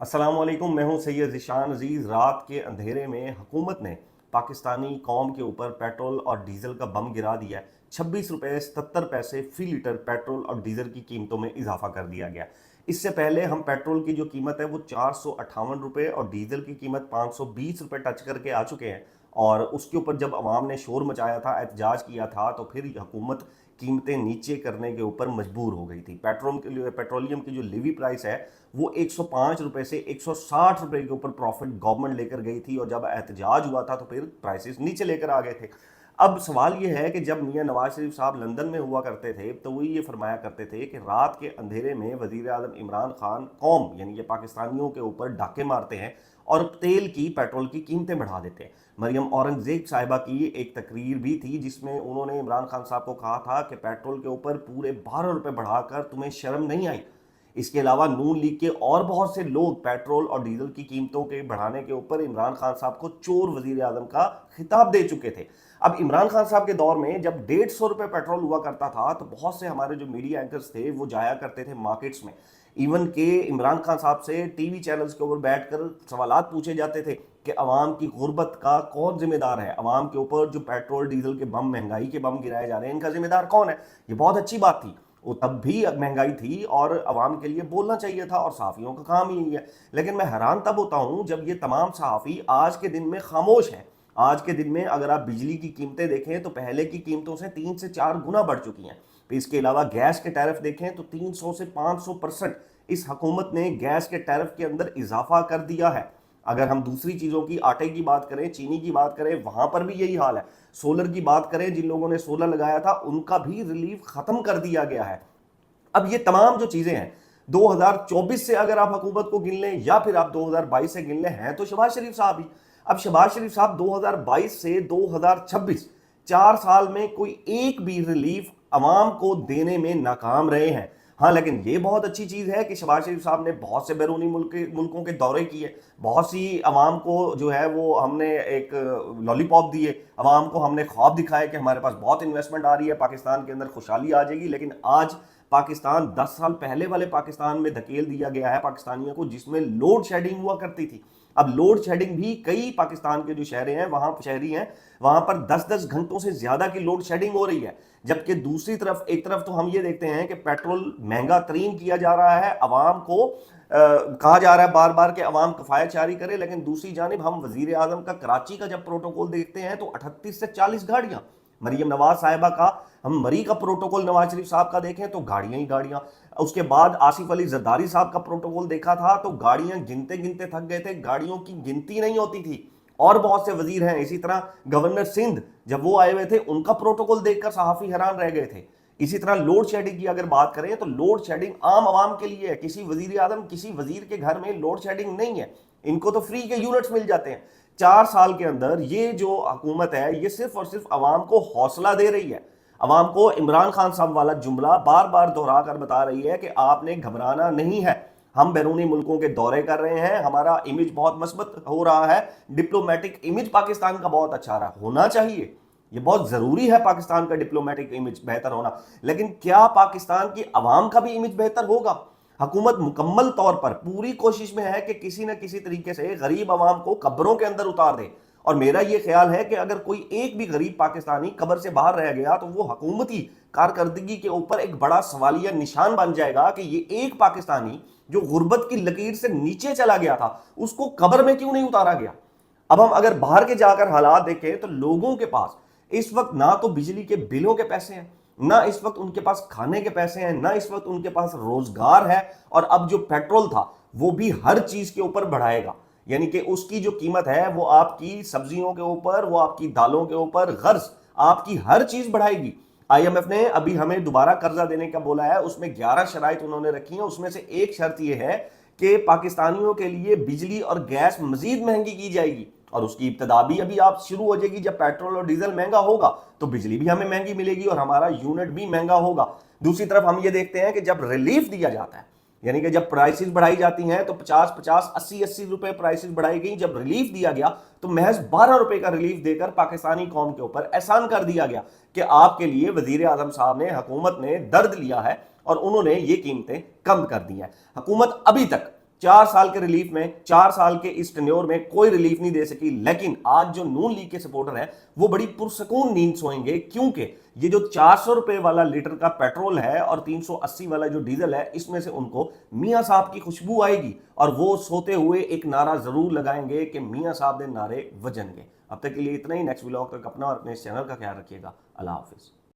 अस्सलाम वालेकुम, मैं हूं सैयद ज़ीशान अजीज़। रात के अंधेरे में हुकूमत ने पाकिस्तानी कौम के ऊपर पेट्रोल और डीज़ल का बम गिरा दिया है। 26 रुपये 77 पैसे फ़ी लीटर पेट्रोल और डीज़ल की कीमतों में इजाफा कर दिया गया। इससे पहले हम पेट्रोल की जो कीमत है वो 458 रुपये और डीज़ल की कीमत 520 रुपये टच करके आ चुके हैं। और उसके ऊपर जब अवाम ने शोर मचाया था, एहतजाज किया था, तो फिर हुकूमत कीमतें नीचे करने के ऊपर मजबूर हो गई थी। पेट्रोलियम की जो लिवी प्राइस है वो 105 रुपये से 160 रुपये के ऊपर प्रॉफिट गवर्नमेंट लेकर गई थी, और जब एहतजाज हुआ था तो फिर प्राइसेस नीचे लेकर आ गए थे। अब सवाल ये है कि जब मियां नवाज शरीफ साहब लंदन में हुआ करते थे तो वो ये फरमाया करते थे कि रात के अंधेरे में वजीर आजम इमरान खान कौम यानी कि पाकिस्तानियों के ऊपर डाके मारते हैं और तेल की पेट्रोल की कीमतें बढ़ा देते हैं। मरियम औरंगजेब साहिबा की एक तकरीर भी थी जिसमें उन्होंने इमरान खान साहब को कहा था कि पेट्रोल के ऊपर पूरे 12 रुपये बढ़ाकर तुम्हें शर्म नहीं आई। इसके अलावा नून लीग के और बहुत से लोग पेट्रोल और डीजल की कीमतों के बढ़ाने के ऊपर इमरान खान साहब को चोर वजीर आजम का खिताब दे चुके थे। अब इमरान खान साहब के दौर में जब 150 रुपये पेट्रोल हुआ करता था तो बहुत से हमारे जो मीडिया एंकर्स थे वो जाया करते थे मार्केट्स में। इवन के इमरान खान साहब से टीवी चैनल्स के ऊपर बैठकर सवालात पूछे जाते थे कि अवाम की गुर्बत का कौन जिम्मेदार है, अवाम के ऊपर जो पेट्रोल डीजल के बम, महंगाई के बम गिराए जा रहे हैं, इनका जिम्मेदार कौन है। ये बहुत अच्छी बात थी, वो तब भी महंगाई थी और अवाम के लिए बोलना चाहिए था, और सहाफ़ियों का काम ही यही है। लेकिन मैं हैरान तब होता हूँ जब ये तमाम सहाफ़ी आज के दिन में खामोश हैं। आज के दिन में अगर आप बिजली की कीमतें देखें तो पहले की कीमतों से 3 से 4 गुना बढ़ चुकी हैं। इसके अलावा गैस के टैरिफ देखें तो 300 से 500% इस हुकूमत ने गैस के टैरिफ के अंदर इजाफा कर दिया है। अगर हम दूसरी चीज़ों की, आटे की बात करें, चीनी की बात करें, वहाँ पर भी यही हाल है। सोलर की बात करें, जिन लोगों ने सोलर लगाया था उनका भी रिलीफ ख़त्म कर दिया गया है। अब ये तमाम जो चीज़ें हैं 2024 से अगर आप हुकूमत को गिन लें या फिर आप 2022 से गिन लें, हैं तो शहबाज शरीफ साहब ही। अब शहबाज शरीफ साहब 2022 से 2026 4 साल में कोई एक भी रिलीफ अवाम को देने में नाकाम रहे हैं। हाँ, लेकिन ये बहुत अच्छी चीज़ है कि शहबाज शरीफ साहब ने बहुत से बैरूनी मुल्कों के दौरे किए, बहुत सी अवाम को जो है वो हमने एक लॉलीपॉप दिए, अवाम को हमने ख्वाब दिखाए कि हमारे पास बहुत इन्वेस्टमेंट आ रही है, पाकिस्तान के अंदर खुशहाली आ जाएगी। लेकिन आज पाकिस्तान 10 साल पहले वाले पाकिस्तान में धकेल दिया गया है पाकिस्तानियों को, जिसमें लोड शेडिंग हुआ करती थी। अब लोड शेडिंग भी कई पाकिस्तान के जो शहर हैं, वहां पर 10-10 घंटों से ज्यादा की लोड शेडिंग हो रही है। जबकि दूसरी तरफ, एक तरफ तो हम ये देखते हैं कि पेट्रोल महंगा तरीन किया जा रहा है, अवाम को कहा जा रहा है बार बार कि अवाम कफायत जारी करे, लेकिन दूसरी जानिब हम वजीर आजम का कराची का जब प्रोटोकॉल देखते हैं तो 38 से 40 गाड़ियां। मरियम नवाज साहिबा का, हम मरी का प्रोटोकॉल नवाज शरीफ साहब का देखें तो गाड़ियां ही गाड़ियां। उसके बाद आसिफ अली जरदारी साहब का प्रोटोकॉल देखा था तो गाड़ियां गिनते गिनते थक गए थे, गाड़ियों की गिनती नहीं होती थी। और बहुत से वजीर हैं, इसी तरह गवर्नर सिंध जब वो आए हुए थे उनका प्रोटोकॉल देखकर सहाफी हैरान रह गए थे। इसी तरह लोड शेडिंग की अगर बात करें तो लोड शेडिंग आम आवाम के लिए है। किसी वजीर आजम, किसी वजीर के घर में लोड शेडिंग नहीं है, इनको तो फ्री के यूनिट्स मिल जाते हैं। 4 साल के अंदर ये जो हुकूमत है ये सिर्फ और सिर्फ अवाम को हौसला दे रही है। अवाम को इमरान खान साहब वाला जुमला बार बार दोहरा कर बता रही है कि आपने घबराना नहीं है, हम बैरूनी मुल्कों के दौरे कर रहे हैं, हमारा इमेज बहुत मस्बत हो रहा है, डिप्लोमेटिक इमेज पाकिस्तान का बहुत अच्छा रहा, होना चाहिए, ये बहुत जरूरी है पाकिस्तान का डिप्लोमेटिक इमेज बेहतर होना। लेकिन क्या पाकिस्तान की आवाम का भी इमेज बेहतर होगा? हुकूमत मुकम्मल तौर पर पूरी कोशिश में है कि किसी न किसी तरीके से गरीब आवाम को कब्रों के अंदर उतार दे। और मेरा यह ख्याल है कि अगर कोई एक भी गरीब पाकिस्तानी कब्र से बाहर रह गया तो वो हुकूमती कारकर्दगी के ऊपर एक बड़ा सवालिया निशान बन जाएगा कि ये एक पाकिस्तानी जो गुर्बत की लकीर से नीचे चला गया था उसको कब्र में क्यों नहीं उतारा गया। अब हम अगर बाहर के जाकर हालात देखें तो लोगों के पास इस वक्त ना तो बिजली के बिलों के पैसे हैं, ना इस वक्त उनके पास खाने के पैसे हैं, ना इस वक्त उनके पास रोजगार है। और अब जो पेट्रोल था वो भी हर चीज के ऊपर बढ़ाएगा, यानी कि उसकी जो कीमत है वो आपकी सब्जियों के ऊपर, वो आपकी दालों के ऊपर, गर्ज आपकी हर चीज बढ़ाएगी। आईएमएफ ने अभी हमें दोबारा कर्जा देने का बोला है, उसमें 11 शराइत उन्होंने रखी है। उसमें से एक शर्त यह है कि पाकिस्तानियों के लिए बिजली और गैस मजीद महंगी की जाएगी, और उसकी इब्तदा भी अभी आप शुरू हो जाएगी। जब पेट्रोल और डीजल महंगा होगा तो बिजली भी हमें महंगी मिलेगी और हमारा यूनिट भी महंगा होगा। दूसरी तरफ हम ये देखते हैं कि जब रिलीफ दिया जाता है, यानी कि जब प्राइसेस बढ़ाई जाती हैं तो 50-50, 80-80 रुपए प्राइसेस बढ़ाई गई। जब रिलीफ दिया गया तो महज 12 रुपए का रिलीफ देकर पाकिस्तानी कौम के ऊपर एहसान कर दिया गया कि आपके लिए वजीर आजम साहब ने, हुकूमत ने दर्द लिया है और उन्होंने ये कीमतें कम कर दी हैं। हुकूमत अभी तक 4 साल के रिलीफ में, 4 साल के इस टेन्योर में कोई रिलीफ नहीं दे सकी। लेकिन आज जो नून लीग के सपोर्टर हैं वो बड़ी पुरसकून नींद सोएंगे, क्योंकि ये जो 400 रुपए वाला लीटर का पेट्रोल है और 380 वाला जो डीजल है, इसमें से उनको मियां साहब की खुशबू आएगी और वो सोते हुए एक नारा जरूर लगाएंगे कि मियां साहब ने नारे वजन के। अब तक के लिए इतना ही। नेक्स्ट व्लॉग तक अपना और अपने इस चैनल का ख्याल रखिएगा। अल्लाह हाफिज।